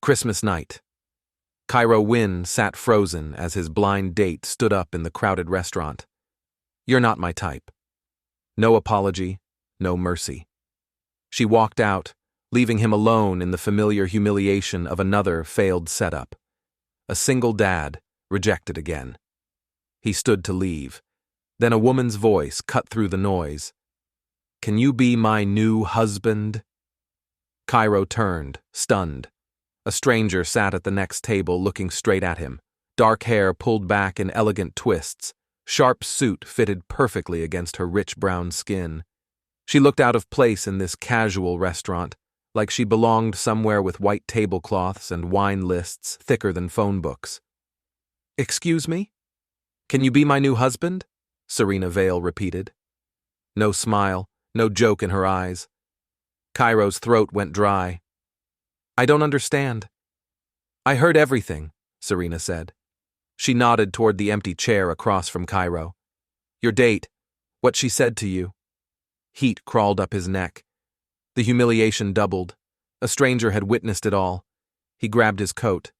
Christmas night. Cairo Wynne sat frozen as his blind date stood up in the crowded restaurant. You're not my type. No apology, no mercy. She walked out, leaving him alone in the familiar humiliation of another failed setup. A single dad, rejected again. He stood to leave. Then a woman's voice cut through the noise. Can you be my new husband? Cairo turned, stunned. A stranger sat at the next table looking straight at him, dark hair pulled back in elegant twists, sharp suit fitted perfectly against her rich brown skin. She looked out of place in this casual restaurant, like she belonged somewhere with white tablecloths and wine lists thicker than phone books. Excuse me? Can you be my new husband? Serena Vale repeated. No smile, no joke in her eyes. Cairo's throat went dry. I don't understand. I heard everything, Serena said. She nodded toward the empty chair across from Cairo. Your date, what she said to you. Heat crawled up his neck. The humiliation doubled. A stranger had witnessed it all. He grabbed his coat.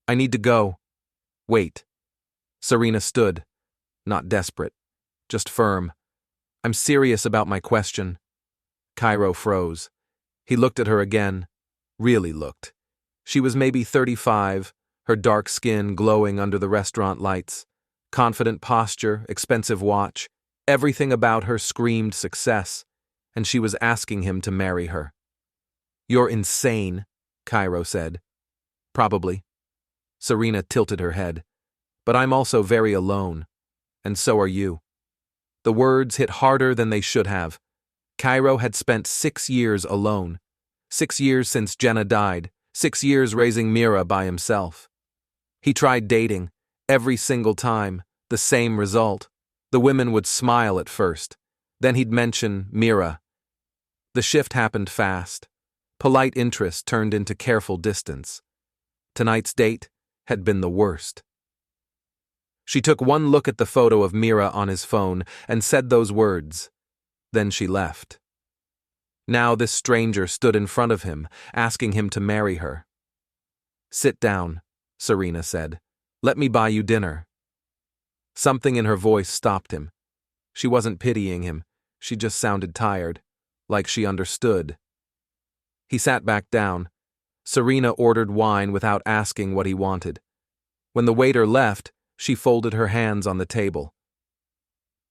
I need to go. Wait. Serena stood, not desperate, just firm. I'm serious about my question. Cairo froze. He looked at her again. Really looked. She was maybe 35, her dark skin glowing under the restaurant lights. Confident posture, expensive watch. Everything about her screamed success, and she was asking him to marry her. You're insane, Cairo said. Probably. Serena tilted her head. But I'm also very alone. And so are you. The words hit harder than they should have. Cairo had spent 6 years alone. 6 years since Jenna died. 6 years raising Meera by himself. He tried dating. Every single time. The same result. The women would smile at first. Then he'd mention Meera. The shift happened fast. Polite interest turned into careful distance. Tonight's date had been the worst. She took one look at the photo of Meera on his phone and said those words. Then she left. Now this stranger stood in front of him, asking him to marry her. Sit down, Serena said. Let me buy you dinner. Something in her voice stopped him. She wasn't pitying him. She just sounded tired, like she understood. He sat back down. Serena ordered wine without asking what he wanted. When the waiter left, she folded her hands on the table.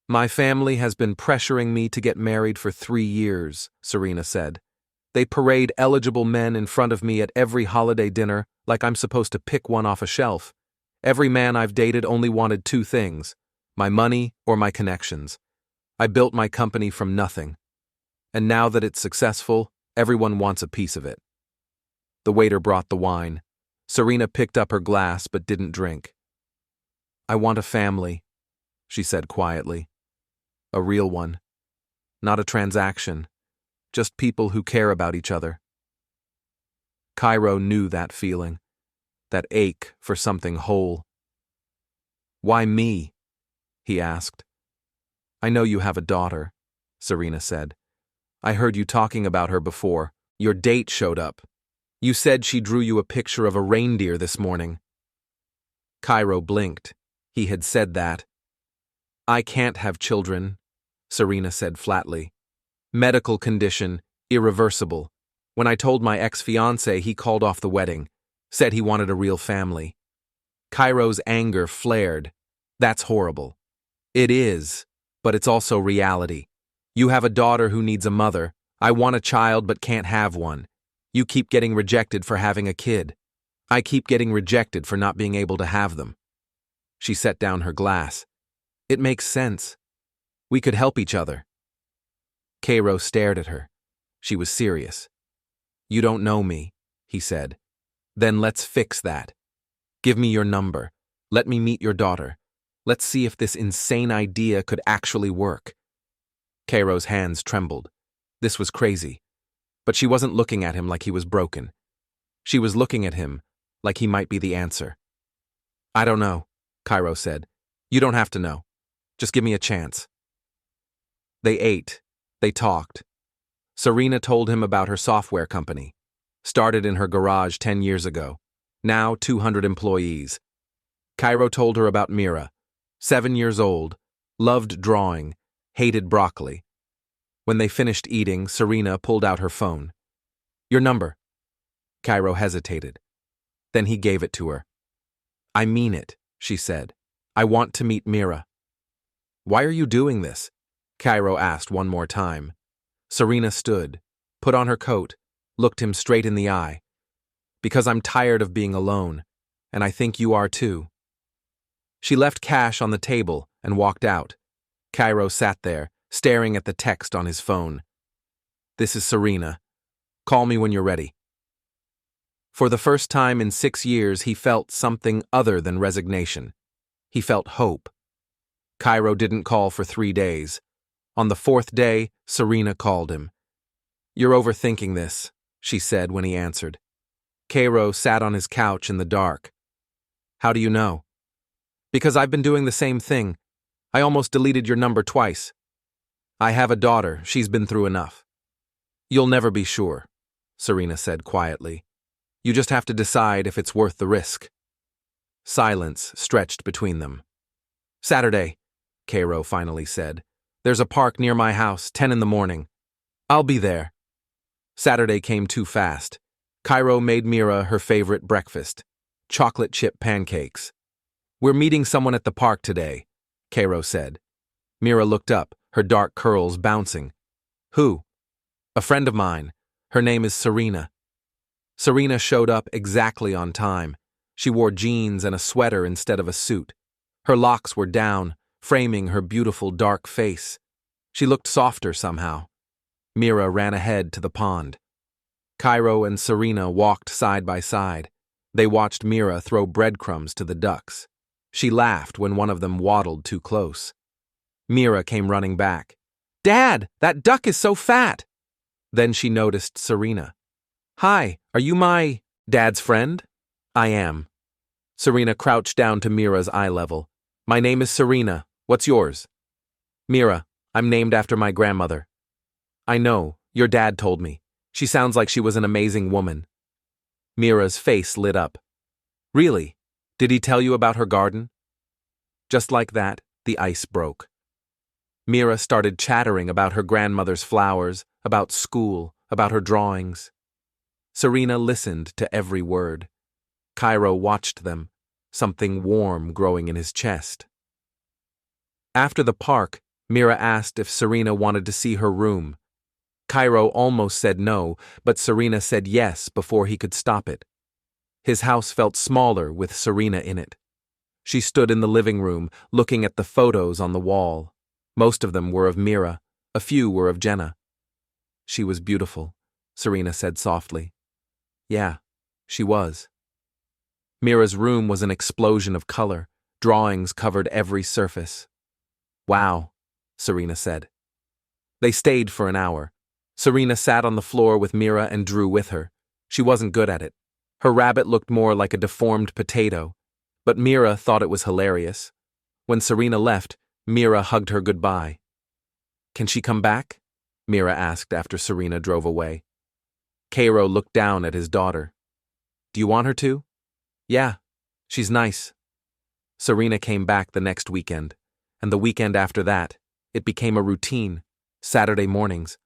My family has been pressuring me to get married for 3 years, Serena said. They parade eligible men in front of me at every holiday dinner like I'm supposed to pick one off a shelf. Every man I've dated only wanted 2 things, my money or my connections. I built my company from nothing. And now that it's successful, everyone wants a piece of it. The waiter brought the wine. Serena picked up her glass but didn't drink. I want a family, she said quietly. A real one. Not a transaction. Just people who care about each other. Cairo knew that feeling. That ache for something whole. Why me? He asked. I know you have a daughter, Serena said. I heard you talking about her before. Your date showed up. You said she drew you a picture of a reindeer this morning. Cairo blinked. He had said that. I can't have children, Serena said flatly. Medical condition, irreversible. When I told my ex-fiancé, he called off the wedding, said he wanted a real family. Cairo's anger flared. That's horrible. It is, but it's also reality. You have a daughter who needs a mother. I want a child but can't have one. You keep getting rejected for having a kid. I keep getting rejected for not being able to have them. She set down her glass. It makes sense. We could help each other. Cairo stared at her. She was serious. You don't know me, he said. Then let's fix that. Give me your number. Let me meet your daughter. Let's see if this insane idea could actually work. Cairo's hands trembled. This was crazy. But she wasn't looking at him like he was broken. She was looking at him like he might be the answer. I don't know, Cairo said. You don't have to know. Just give me a chance. They ate. They talked. Serena told him about her software company. Started in her garage 10 years ago. Now 200 employees. Cairo told her about Meera. 7 years old, loved drawing, hated broccoli. When they finished eating, Serena pulled out her phone. Your number. Cairo hesitated. Then he gave it to her. I mean it, she said. I want to meet Meera. Why are you doing this? Cairo asked one more time. Serena stood, put on her coat, looked him straight in the eye. Because I'm tired of being alone, and I think you are too. She left cash on the table and walked out. Cairo sat there, staring at the text on his phone. This is Serena. Call me when you're ready. For the first time in 6 years, he felt something other than resignation. He felt hope. Cairo didn't call for 3 days. On the 4th day, Serena called him. You're overthinking this, she said when he answered. Cairo sat on his couch in the dark. How do you know? Because I've been doing the same thing. I almost deleted your number twice. I have a daughter. She's been through enough. You'll never be sure, Serena said quietly. You just have to decide if it's worth the risk. Silence stretched between them. Saturday, Cairo finally said. There's a park near my house, 10 in the morning. I'll be there. Saturday came too fast. Cairo made Meera her favorite breakfast, chocolate chip pancakes. We're meeting someone at the park today, Cairo said. Meera looked up, her dark curls bouncing. Who? A friend of mine. Her name is Serena. Serena showed up exactly on time. She wore jeans and a sweater instead of a suit. Her locks were down, framing her beautiful dark face. She looked softer somehow. Meera ran ahead to the pond. Cairo and Serena walked side by side. They watched Meera throw breadcrumbs to the ducks. She laughed when one of them waddled too close. Meera came running back. Dad, that duck is so fat! Then she noticed Serena. Hi, are you my dad's friend? I am. Serena crouched down to Meera's eye level. My name is Serena. What's yours? Meera, I'm named after my grandmother. I know, your dad told me. She sounds like she was an amazing woman. Meera's face lit up. Really? Did he tell you about her garden? Just like that, the ice broke. Meera started chattering about her grandmother's flowers, about school, about her drawings. Serena listened to every word. Cairo watched them, something warm growing in his chest. After the park, Meera asked if Serena wanted to see her room. Cairo almost said no, but Serena said yes before he could stop it. His house felt smaller with Serena in it. She stood in the living room, looking at the photos on the wall. Most of them were of Meera, a few were of Jenna. She was beautiful, Serena said softly. Yeah, she was. Meera's room was an explosion of color. Drawings covered every surface. Wow, Serena said. They stayed for an hour. Serena sat on the floor with Meera and drew with her. She wasn't good at it. Her rabbit looked more like a deformed potato, but Meera thought it was hilarious. When Serena left, Meera hugged her goodbye. Can she come back? Meera asked after Serena drove away. Cairo looked down at his daughter. Do you want her to? Yeah, she's nice. Serena came back the next weekend, and the weekend after that, it became a routine. Saturday mornings,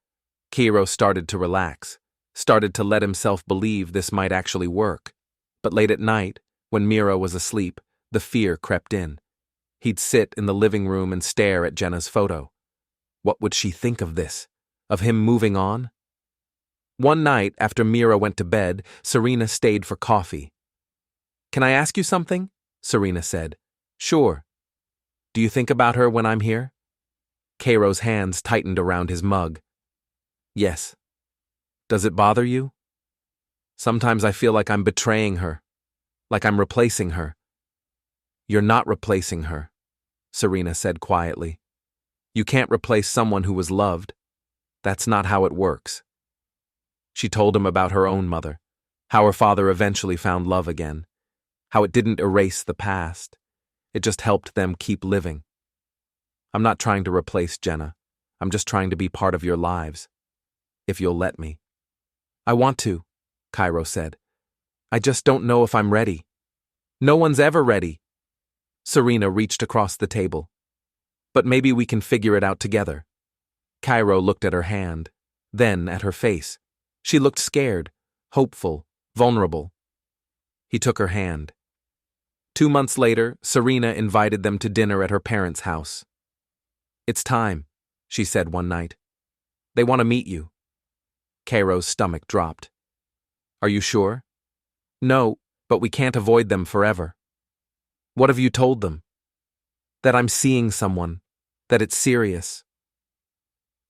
Cairo started to relax, started to let himself believe this might actually work. But late at night, when Meera was asleep, the fear crept in. He'd sit in the living room and stare at Jenna's photo. What would she think of this? Of him moving on? One night, after Meera went to bed, Serena stayed for coffee. Can I ask you something? Serena said. Sure. Do you think about her when I'm here? Cairo's hands tightened around his mug. Yes. Does it bother you? Sometimes I feel like I'm betraying her, like I'm replacing her. You're not replacing her, Serena said quietly. You can't replace someone who was loved. That's not how it works. She told him about her own mother, how her father eventually found love again, how it didn't erase the past. It just helped them keep living. I'm not trying to replace Jenna. I'm just trying to be part of your lives. If you'll let me. I want to. Cairo said. I just don't know if I'm ready. No one's ever ready. Serena reached across the table. But maybe we can figure it out together. Cairo looked at her hand, then at her face. She looked scared, hopeful, vulnerable. He took her hand. 2 months later, Serena invited them to dinner at her parents' house. It's time, she said one night. They want to meet you. Cairo's stomach dropped. Are you sure? No, but we can't avoid them forever. What have you told them? That I'm seeing someone, that it's serious.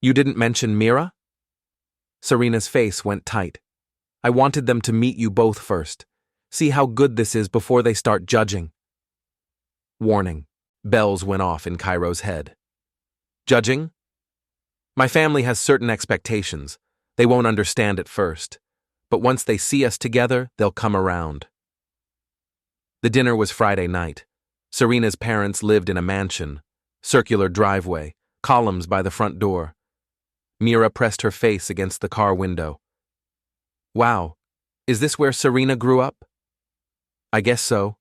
You didn't mention Meera? Serena's face went tight. I wanted them to meet you both first. See how good this is before they start judging. Warning. Bells went off in Cairo's head. Judging? My family has certain expectations. They won't understand at first. But once they see us together, they'll come around. The dinner was Friday night. Serena's parents lived in a mansion. Circular driveway, columns by the front door. Meera pressed her face against the car window. Wow, is this where Serena grew up? I guess so,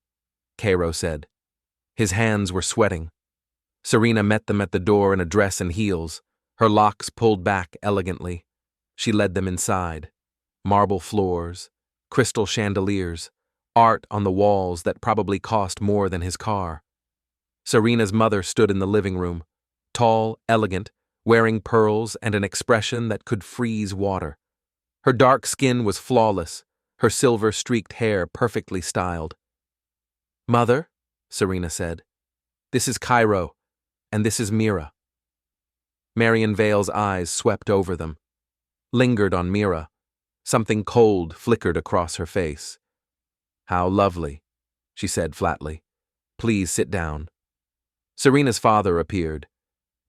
Cairo said. His hands were sweating. Serena met them at the door in a dress and heels, her locks pulled back elegantly. She led them inside. Marble floors, crystal chandeliers, art on the walls that probably cost more than his car. Serena's mother stood in the living room, tall, elegant, wearing pearls and an expression that could freeze water. Her dark skin was flawless, her silver-streaked hair perfectly styled. Mother, Serena said, this is Cairo, and this is Meera. Marion Vale's eyes swept over them, lingered on Meera. Something cold flickered across her face. How lovely, she said flatly. Please sit down. Serena's father appeared.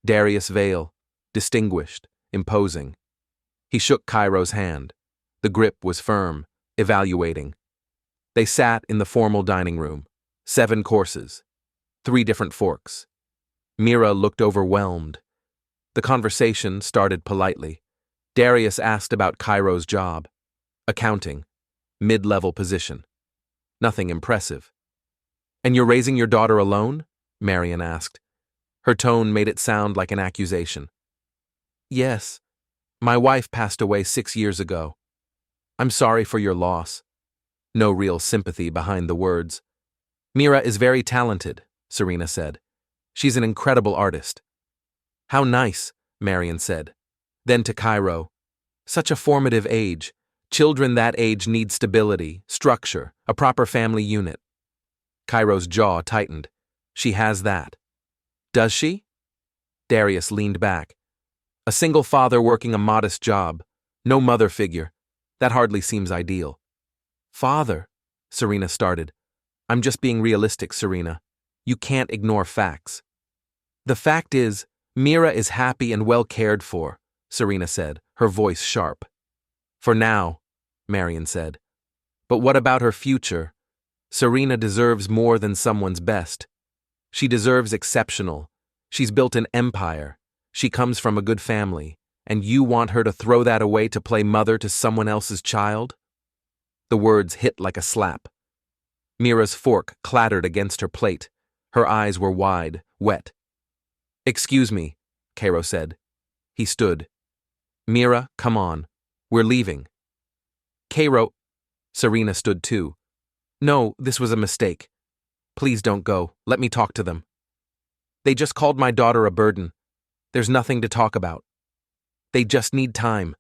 Darius Vale, distinguished, imposing. He shook Cairo's hand. The grip was firm, evaluating. They sat in the formal dining room. 7 courses. 3 different forks. Meera looked overwhelmed. The conversation started politely. Darius asked about Cairo's job. Accounting. Mid-level position. Nothing impressive. And you're raising your daughter alone? Marion asked. Her tone made it sound like an accusation. Yes. My wife passed away 6 years ago. I'm sorry for your loss. No real sympathy behind the words. Meera is very talented, Serena said. She's an incredible artist. How nice, Marion said. Then to Cairo. Such a formative age. Children that age need stability, structure, a proper family unit. Cairo's jaw tightened. She has that. Does she? Darius leaned back. A single father working a modest job. No mother figure. That hardly seems ideal. Father, Serena started. I'm just being realistic, Serena. You can't ignore facts. The fact is, Meera is happy and well cared for, Serena said, her voice sharp. For now, Marion said. But what about her future? Serena deserves more than someone's best. She deserves exceptional. She's built an empire. She comes from a good family. And you want her to throw that away to play mother to someone else's child? The words hit like a slap. Meera's fork clattered against her plate. Her eyes were wide, wet. Excuse me, Cairo said. He stood. Meera, come on. We're leaving. Cairo. Serena stood too. No, this was a mistake. Please don't go. Let me talk to them. They just called my daughter a burden. There's nothing to talk about. They just need time,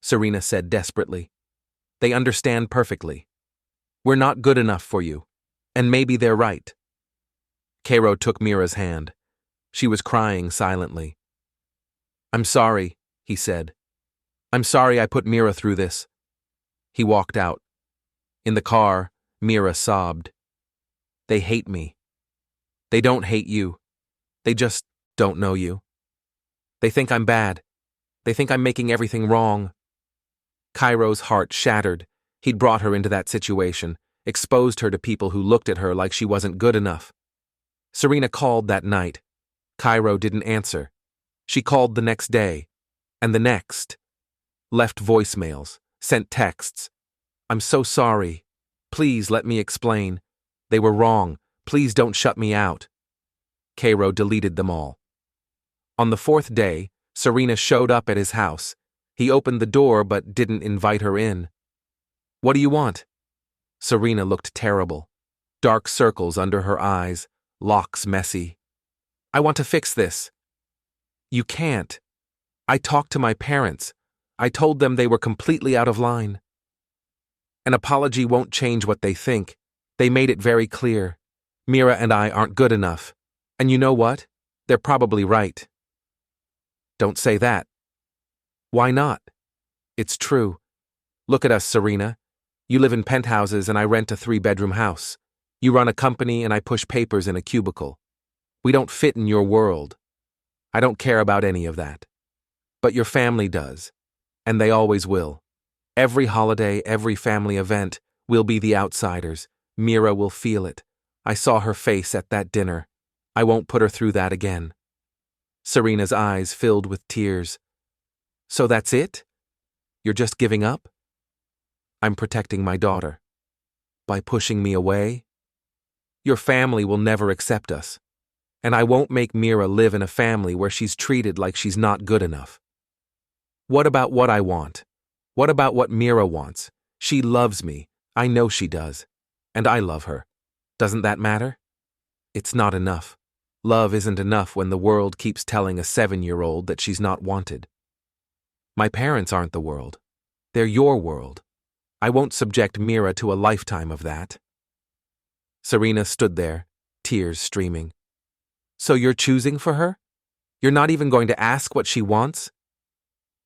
Serena said desperately. They understand perfectly. We're not good enough for you. And maybe they're right. Cairo took Meera's hand. She was crying silently. I'm sorry, he said. I'm sorry I put Meera through this. He walked out. In the car, Meera sobbed. They hate me. They don't hate you. They just don't know you. They think I'm bad. They think I'm making everything wrong. Cairo's heart shattered. He'd brought her into that situation, exposed her to people who looked at her like she wasn't good enough. Serena called that night. Cairo didn't answer. She called the next day, and the next. Left voicemails, sent texts. I'm so sorry. Please let me explain. They were wrong. Please don't shut me out. Cairo deleted them all. On the fourth day, Serena showed up at his house. He opened the door but didn't invite her in. What do you want? Serena looked terrible. Dark circles under her eyes, locks messy. I want to fix this. You can't. I talked to my parents. I told them they were completely out of line. An apology won't change what they think. They made it very clear. Meera and I aren't good enough. And you know what? They're probably right. Don't say that. Why not? It's true. Look at us, Serena. You live in penthouses and I rent a 3-bedroom house. You run a company and I push papers in a cubicle. We don't fit in your world. I don't care about any of that. But your family does. And they always will. Every holiday, every family event, we'll be the outsiders. Meera will feel it. I saw her face at that dinner. I won't put her through that again. Serena's eyes filled with tears. So that's it? You're just giving up? I'm protecting my daughter. By pushing me away? Your family will never accept us. And I won't make Meera live in a family where she's treated like she's not good enough. What about what I want? What about what Meera wants? She loves me. I know she does. And I love her. Doesn't that matter? It's not enough. Love isn't enough when the world keeps telling a 7-year-old that she's not wanted. My parents aren't the world. They're your world. I won't subject Meera to a lifetime of that. Serena stood there, tears streaming. So you're choosing for her? You're not even going to ask what she wants?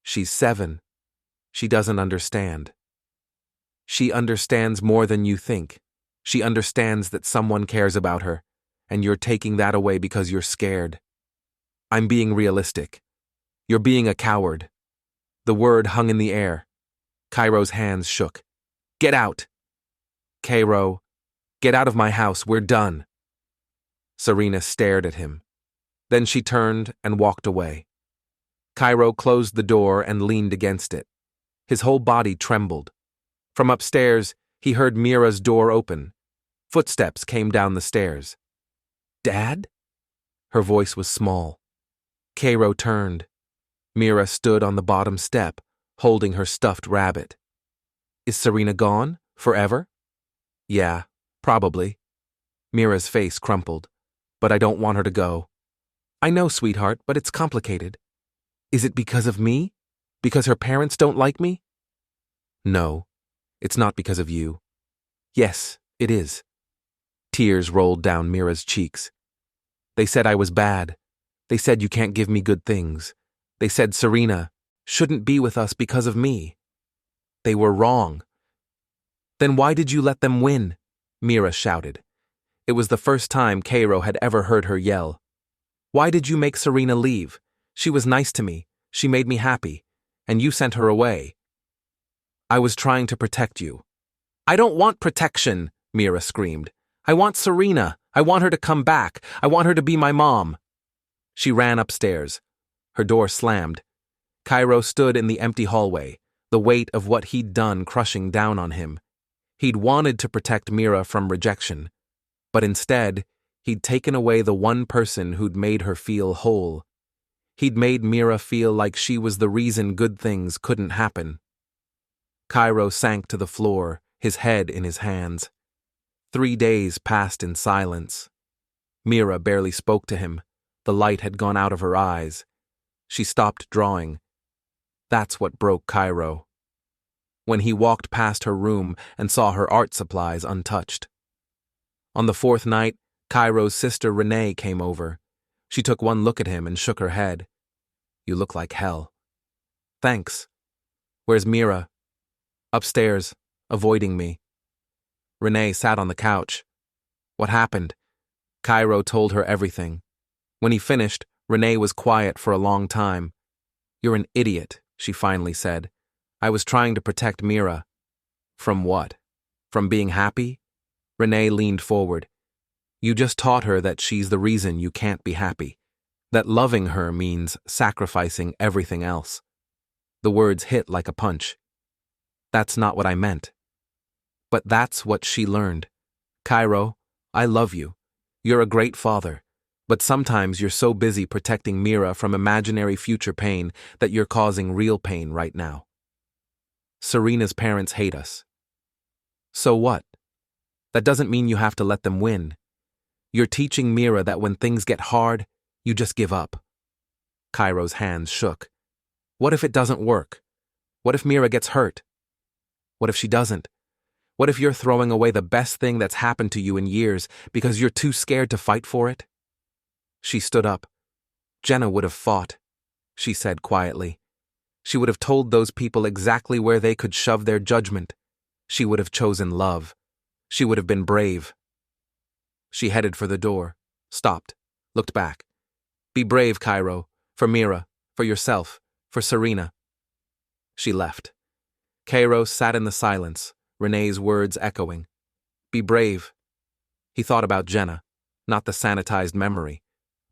She's 7. She doesn't understand. She understands more than you think. She understands that someone cares about her, and you're taking that away because you're scared. I'm being realistic. You're being a coward. The word hung in the air. Cairo's hands shook. Get out! Cairo, get out of my house, we're done. Serena stared at him. Then she turned and walked away. Cairo closed the door and leaned against it. His whole body trembled. From upstairs, he heard Meera's door open. Footsteps came down the stairs. Dad? Her voice was small. Cairo turned. Meera stood on the bottom step, holding her stuffed rabbit. Is Serena gone? Forever? Yeah, probably. Meera's face crumpled. But I don't want her to go. I know, sweetheart, but it's complicated. Is it because of me? Because her parents don't like me? No, it's not because of you. Yes, it is. Tears rolled down Meera's cheeks. They said I was bad. They said you can't give me good things. They said Serena shouldn't be with us because of me. They were wrong. Then why did you let them win? Meera shouted. It was the first time Cairo had ever heard her yell. Why did you make Serena leave? She was nice to me. She made me happy. And you sent her away. I was trying to protect you. I don't want protection, Meera screamed. I want Serena. I want her to come back. I want her to be my mom. She ran upstairs. Her door slammed. Cairo stood in the empty hallway, the weight of what he'd done crushing down on him. He'd wanted to protect Meera from rejection, but instead, he'd taken away the one person who'd made her feel whole. He'd made Meera feel like she was the reason good things couldn't happen. Cairo sank to the floor, his head in his hands. 3 days passed in silence. Meera barely spoke to him. The light had gone out of her eyes. She stopped drawing. That's what broke Cairo. When he walked past her room and saw her art supplies untouched. On the 4th night, Cairo's sister Renee came over. She took one look at him and shook her head. You look like hell. Thanks. Where's Meera? Upstairs, avoiding me. Renee sat on the couch. What happened? Cairo told her everything. When he finished, Renee was quiet for a long time. You're an idiot, she finally said. I was trying to protect Meera. From what? From being happy? Renee leaned forward. You just taught her that she's the reason you can't be happy. That loving her means sacrificing everything else. The words hit like a punch. That's not what I meant. But that's what she learned. Cairo, I love you. You're a great father. But sometimes you're so busy protecting Meera from imaginary future pain that you're causing real pain right now. Serena's parents hate us. So what? That doesn't mean you have to let them win. You're teaching Meera that when things get hard, you just give up. Cairo's hands shook. What if it doesn't work? What if Meera gets hurt? What if she doesn't? What if you're throwing away the best thing that's happened to you in years because you're too scared to fight for it? She stood up. Jenna would have fought, she said quietly. She would have told those people exactly where they could shove their judgment. She would have chosen love. She would have been brave. She headed for the door, stopped, looked back. Be brave, Cairo, for Meera, for yourself, for Serena. She left. Cairo sat in the silence, Renee's words echoing. Be brave. He thought about Jenna, not the sanitized memory,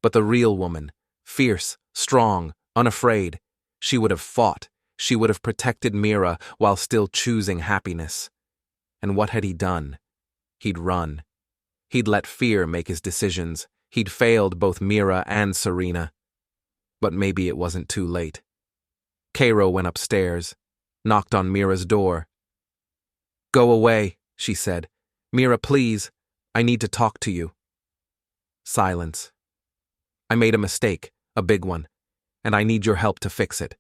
but the real woman, fierce, strong, unafraid. She would have fought. She would have protected Meera while still choosing happiness. And what had he done? He'd run. He'd let fear make his decisions. He'd failed both Meera and Serena. But maybe it wasn't too late. Cairo went upstairs, knocked on Meera's door. Go away, she said. Meera, please, I need to talk to you. Silence. I made a mistake, a big one, and I need your help to fix it.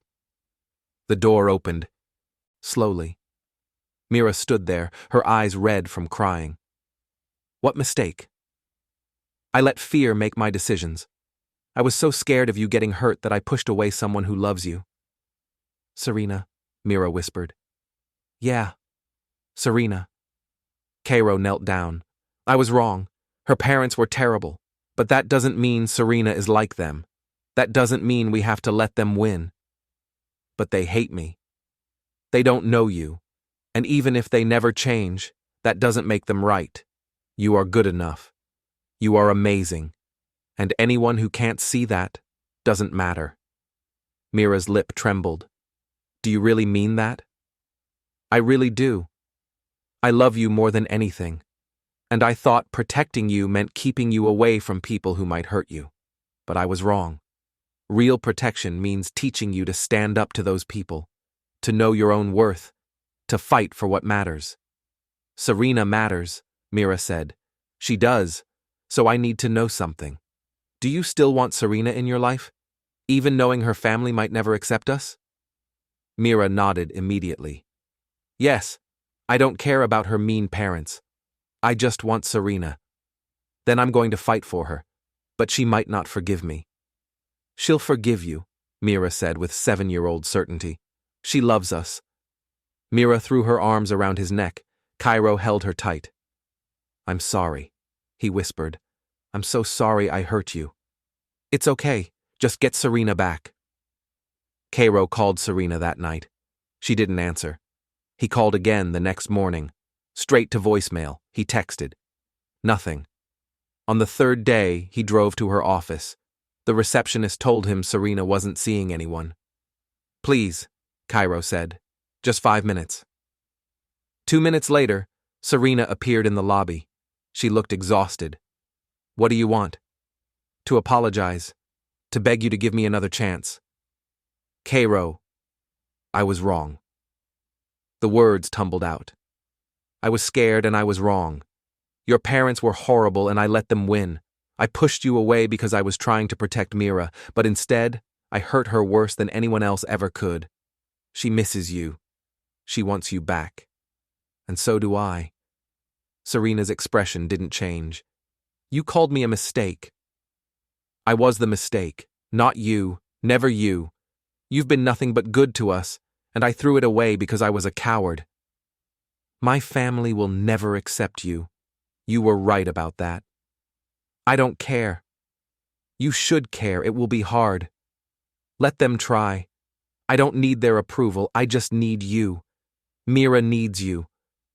The door opened. Slowly. Meera stood there, her eyes red from crying. What mistake? I let fear make my decisions. I was so scared of you getting hurt that I pushed away someone who loves you. Serena, Meera whispered. Yeah, Serena. Cairo knelt down. I was wrong. Her parents were terrible. But that doesn't mean Serena is like them. That doesn't mean we have to let them win. But they hate me. They don't know you. And even if they never change, that doesn't make them right. You are good enough. You are amazing. And anyone who can't see that doesn't matter. Meera's lip trembled. Do you really mean that? I really do. I love you more than anything. And I thought protecting you meant keeping you away from people who might hurt you. But I was wrong. Real protection means teaching you to stand up to those people, to know your own worth, to fight for what matters. Serena matters, Meera said. She does, so I need to know something. Do you still want Serena in your life, even knowing her family might never accept us? Meera nodded immediately. Yes, I don't care about her mean parents. I just want Serena. Then I'm going to fight for her, but she might not forgive me. She'll forgive you, Meera said with 7-year-old certainty. She loves us. Meera threw her arms around his neck. Cairo held her tight. I'm sorry, he whispered. I'm so sorry I hurt you. It's okay, just get Serena back. Cairo called Serena that night. She didn't answer. He called again the next morning. Straight to voicemail, he texted. Nothing. On the third day, he drove to her office. The receptionist told him Serena wasn't seeing anyone. Please, Cairo said. Just 5 minutes. 2 minutes later, Serena appeared in the lobby. She looked exhausted. What do you want? To apologize. To beg you to give me another chance. Cairo, I was wrong. The words tumbled out. I was scared and I was wrong. Your parents were horrible and I let them win. I pushed you away because I was trying to protect Meera, but instead, I hurt her worse than anyone else ever could. She misses you. She wants you back. And so do I. Serena's expression didn't change. You called me a mistake. I was the mistake, not you, never you. You've been nothing but good to us, and I threw it away because I was a coward. My family will never accept you. You were right about that. I don't care. You should care. It will be hard. Let them try. I don't need their approval. I just need you. Meera needs you.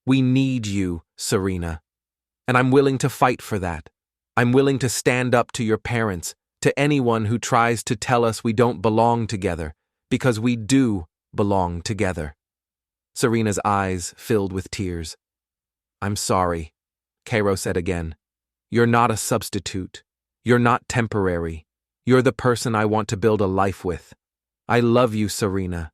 We need you, Serena. And I'm willing to fight for that. I'm willing to stand up to your parents, to anyone who tries to tell us we don't belong together, because we do belong together. Serena's eyes filled with tears. I'm sorry, Cairo said again. You're not a substitute. You're not temporary. You're the person I want to build a life with. I love you, Serena.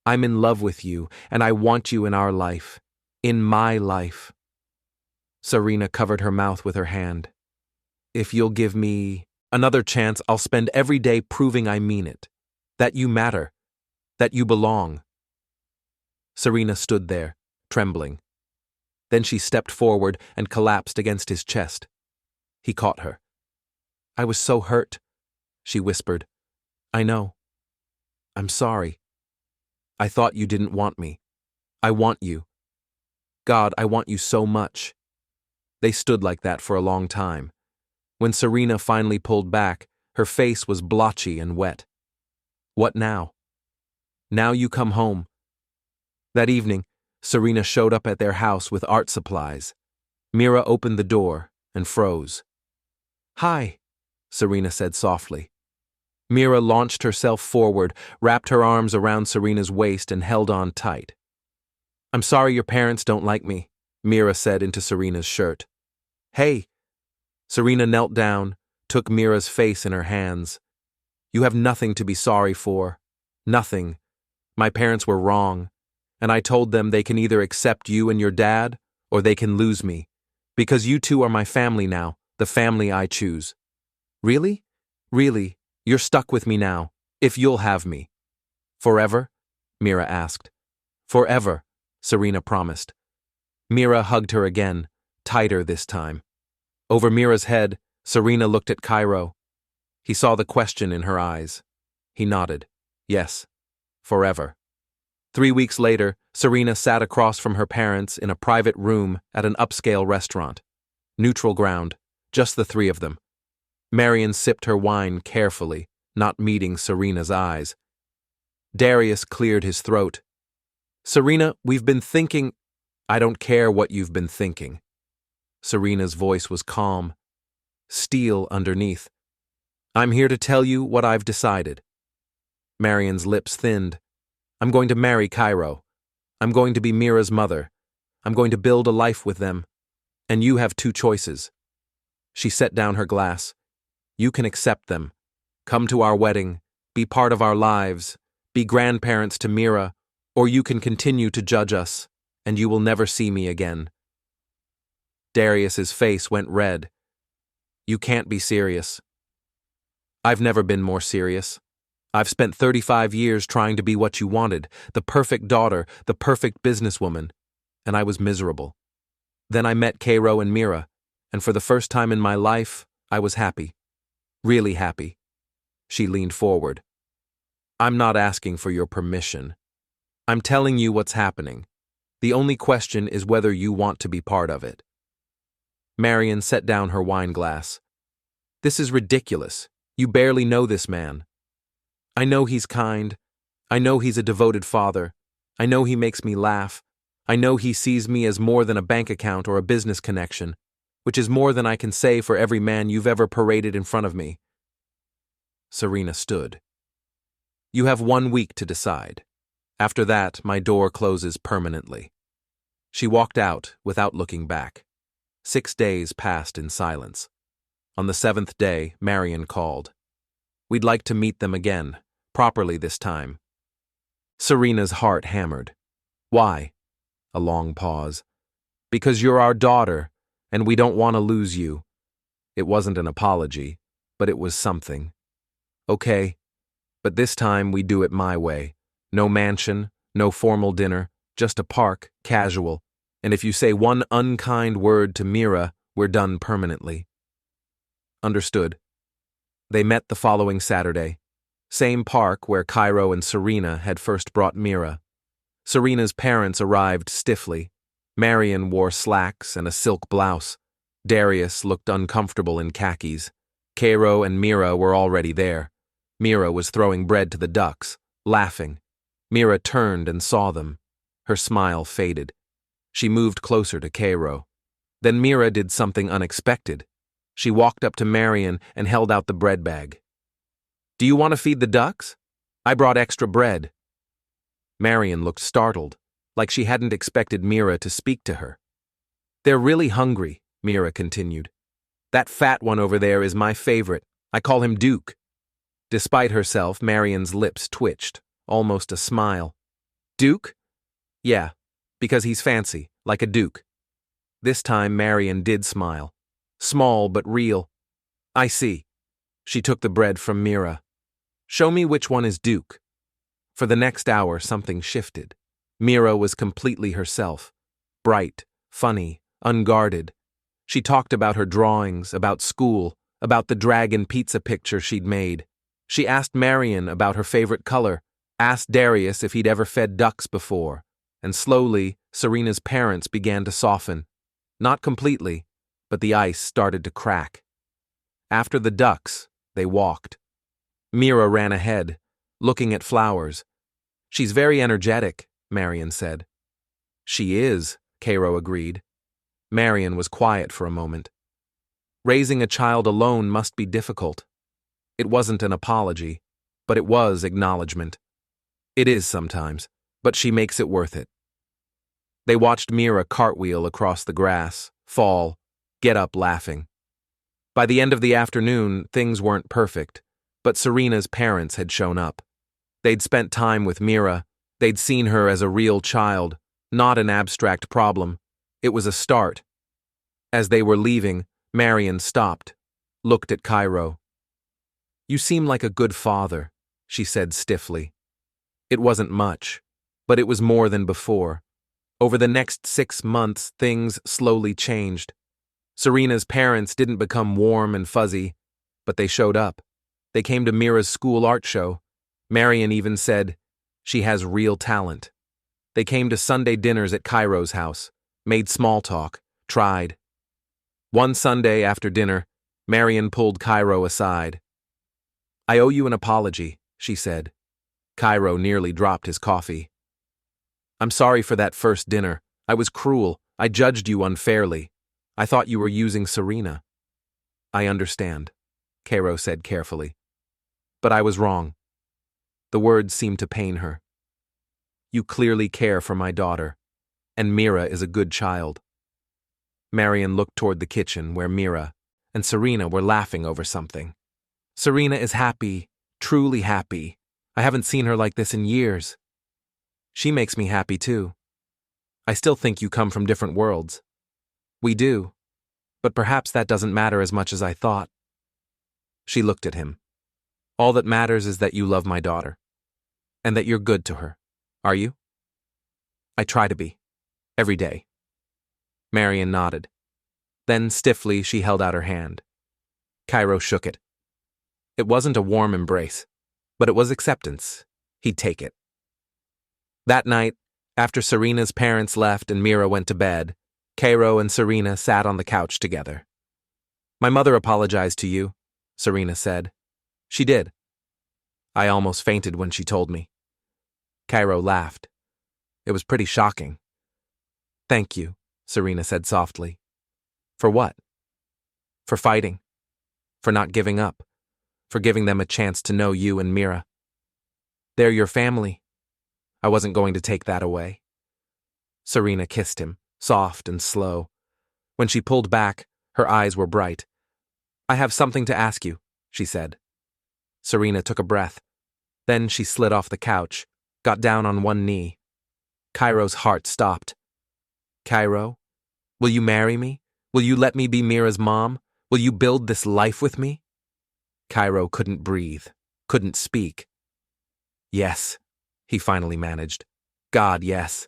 I'm in love with you, and I want you in our life. In my life. Serena covered her mouth with her hand. If you'll give me another chance, I'll spend every day proving I mean it. That you matter. That you belong. Serena stood there, trembling. Then she stepped forward and collapsed against his chest. He caught her. I was so hurt, she whispered. I know. I'm sorry. I thought you didn't want me. I want you. God, I want you so much. They stood like that for a long time. When Serena finally pulled back, her face was blotchy and wet. What now? Now you come home. That evening, Serena showed up at their house with art supplies. Meera opened the door and froze. Hi, Serena said softly. Meera launched herself forward, wrapped her arms around Serena's waist and held on tight. I'm sorry your parents don't like me, Meera said into Serena's shirt. Hey! Serena knelt down, took Meera's face in her hands. You have nothing to be sorry for. Nothing. My parents were wrong, and I told them they can either accept you and your dad, or they can lose me, because you two are my family now, the family I choose. Really? Really, you're stuck with me now, if you'll have me. Forever? Meera asked. Forever, Serena promised. Meera hugged her again, tighter this time. Over Meera's head, Serena looked at Cairo. He saw the question in her eyes. He nodded. Yes, forever. 3 weeks later, Serena sat across from her parents in a private room at an upscale restaurant. Neutral ground, just the three of them. Marion sipped her wine carefully, not meeting Serena's eyes. Darius cleared his throat. Serena, we've been thinking. I don't care what you've been thinking. Serena's voice was calm. Steel underneath. I'm here to tell you what I've decided. Marion's lips thinned. I'm going to marry Cairo. I'm going to be Meera's mother. I'm going to build a life with them. And you have two choices. She set down her glass. You can accept them. Come to our wedding. Be part of our lives. Be grandparents to Meera. Or you can continue to judge us, and you will never see me again. Darius's face went red. You can't be serious. I've never been more serious. I've spent 35 years trying to be what you wanted, the perfect daughter, the perfect businesswoman, and I was miserable. Then I met Cairo and Meera, and for the first time in my life, I was happy. Really happy. She leaned forward. I'm not asking for your permission. I'm telling you what's happening. The only question is whether you want to be part of it. Marion set down her wine glass. This is ridiculous. You barely know this man. I know he's kind. I know he's a devoted father. I know he makes me laugh. I know he sees me as more than a bank account or a business connection, which is more than I can say for every man you've ever paraded in front of me. Serena stood. You have 1 week to decide. After that, my door closes permanently. She walked out without looking back. 6 days passed in silence. On the 7th day, Marion called. We'd like to meet them again, properly this time. Serena's heart hammered. Why? A long pause. Because you're our daughter, and we don't want to lose you. It wasn't an apology, but it was something. Okay, but this time we do it my way. No mansion, no formal dinner, just a park, casual. And if you say one unkind word to Meera, we're done permanently. Understood. They met the following Saturday. Same park where Cairo and Serena had first brought Meera. Serena's parents arrived stiffly. Marion wore slacks and a silk blouse. Darius looked uncomfortable in khakis. Cairo and Meera were already there. Meera was throwing bread to the ducks, laughing. Meera turned and saw them. Her smile faded. She moved closer to Cairo. Then Meera did something unexpected. She walked up to Marion and held out the bread bag. Do you want to feed the ducks? I brought extra bread. Marion looked startled, like she hadn't expected Meera to speak to her. They're really hungry, Meera continued. That fat one over there is my favorite. I call him Duke. Despite herself, Marian's lips twitched, almost a smile. Duke? Yeah, because he's fancy, like a duke. This time Marian did smile. Small but real. I see. She took the bread from Meera. Show me which one is Duke. For the next hour, something shifted. Meera was completely herself. Bright, funny, unguarded. She talked about her drawings, about school, about the dragon pizza picture she'd made. She asked Marian about her favorite color, asked Darius if he'd ever fed ducks before, and slowly, Serena's parents began to soften. Not completely, but the ice started to crack. After the ducks, they walked. Meera ran ahead, looking at flowers. She's very energetic, Marian said. She is, Cairo agreed. Marian was quiet for a moment. Raising a child alone must be difficult. It wasn't an apology, but it was acknowledgement. It is sometimes, but she makes it worth it. They watched Meera cartwheel across the grass, fall, get up laughing. By the end of the afternoon, things weren't perfect, but Serena's parents had shown up. They'd spent time with Meera. They'd seen her as a real child, not an abstract problem. It was a start. As they were leaving, Marian stopped, looked at Cairo. You seem like a good father, she said stiffly. It wasn't much, but it was more than before. Over the next 6 months, things slowly changed. Serena's parents didn't become warm and fuzzy, but they showed up. They came to Meera's school art show. Marian even said, she has real talent. They came to Sunday dinners at Cairo's house, made small talk, tried. One Sunday after dinner, Marian pulled Cairo aside. I owe you an apology, she said. Cairo nearly dropped his coffee. I'm sorry for that first dinner. I was cruel. I judged you unfairly. I thought you were using Serena. I understand, Cairo said carefully. But I was wrong. The words seemed to pain her. You clearly care for my daughter, and Meera is a good child. Marian looked toward the kitchen where Meera and Serena were laughing over something. Serena is happy, truly happy. I haven't seen her like this in years. She makes me happy too. I still think you come from different worlds. We do, but perhaps that doesn't matter as much as I thought. She looked at him. All that matters is that you love my daughter, and that you're good to her. Are you? I try to be. Every day. Marian nodded. Then, stiffly, she held out her hand. Cairo shook it. It wasn't a warm embrace, but it was acceptance. He'd take it. That night, after Serena's parents left and Meera went to bed, Cairo and Serena sat on the couch together. My mother apologized to you, Serena said. She did. I almost fainted when she told me. Cairo laughed. It was pretty shocking. Thank you, Serena said softly. For what? For fighting. For not giving up. For giving them a chance to know you and Meera. They're your family. I wasn't going to take that away. Serena kissed him, soft and slow. When she pulled back, her eyes were bright. I have something to ask you, she said. Serena took a breath. Then she slid off the couch, got down on one knee. Cairo's heart stopped. Cairo, will you marry me? Will you let me be Meera's mom? Will you build this life with me? Cairo couldn't breathe, couldn't speak. Yes, he finally managed. God, yes.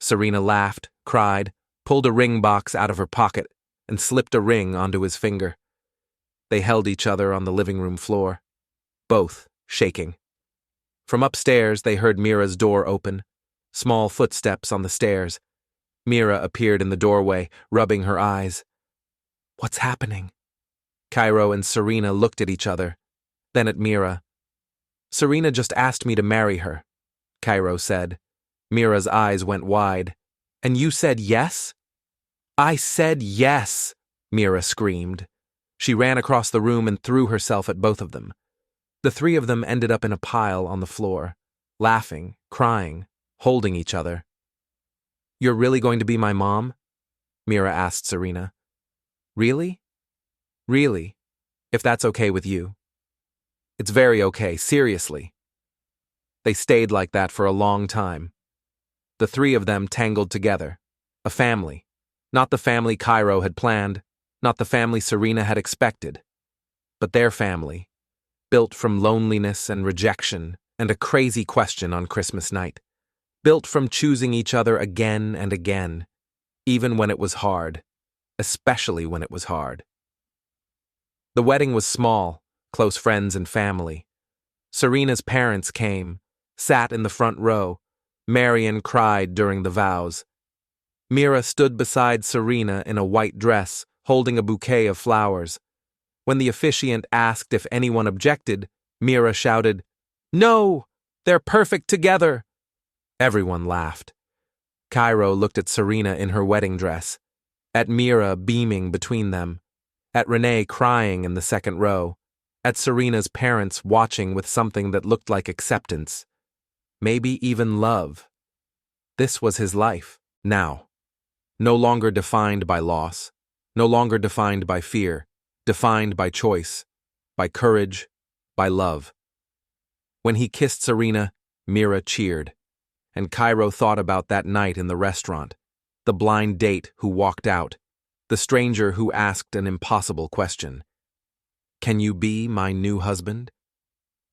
Serena laughed, cried, pulled a ring box out of her pocket, and slipped a ring onto his finger. They held each other on the living room floor, both shaking. From upstairs, they heard Meera's door open, small footsteps on the stairs. Meera appeared in the doorway, rubbing her eyes. What's happening? Cairo and Serena looked at each other, then at Meera. Serena just asked me to marry her, Cairo said. Meera's eyes went wide. And you said yes? I said yes, Meera screamed. She ran across the room and threw herself at both of them. The three of them ended up in a pile on the floor, laughing, crying, holding each other. You're really going to be my mom? Meera asked Serena. Really? Really? If that's okay with you. It's very okay, seriously. They stayed like that for a long time. The three of them tangled together. A family. Not the family Cairo had planned, not the family Serena had expected, but their family, built from loneliness and rejection and a crazy question on Christmas night, built from choosing each other again and again, even when it was hard, especially when it was hard. The wedding was small, close friends and family. Serena's parents came, sat in the front row. Marian cried during the vows. Meera stood beside Serena in a white dress, holding a bouquet of flowers. When the officiant asked if anyone objected, Meera shouted, "No! They're perfect together!" Everyone laughed. Cairo looked at Serena in her wedding dress, at Meera beaming between them, at Renee crying in the second row, at Serena's parents watching with something that looked like acceptance, maybe even love. This was his life, now. No longer defined by loss, no longer defined by fear, defined by choice, by courage, by love. When he kissed Serena, Meera cheered, and Cairo thought about that night in the restaurant, the blind date who walked out, the stranger who asked an impossible question. Can you be my new husband?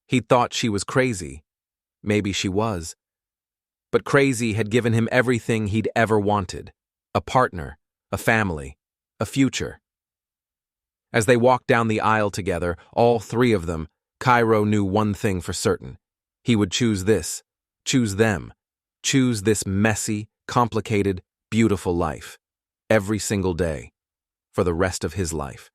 He'd thought she was crazy. Maybe she was. But crazy had given him everything he'd ever wanted. A partner, a family, a future. As they walked down the aisle together, all three of them, Cairo knew one thing for certain. He would choose this, choose them, choose this messy, complicated, beautiful life. Every single day. For the rest of his life.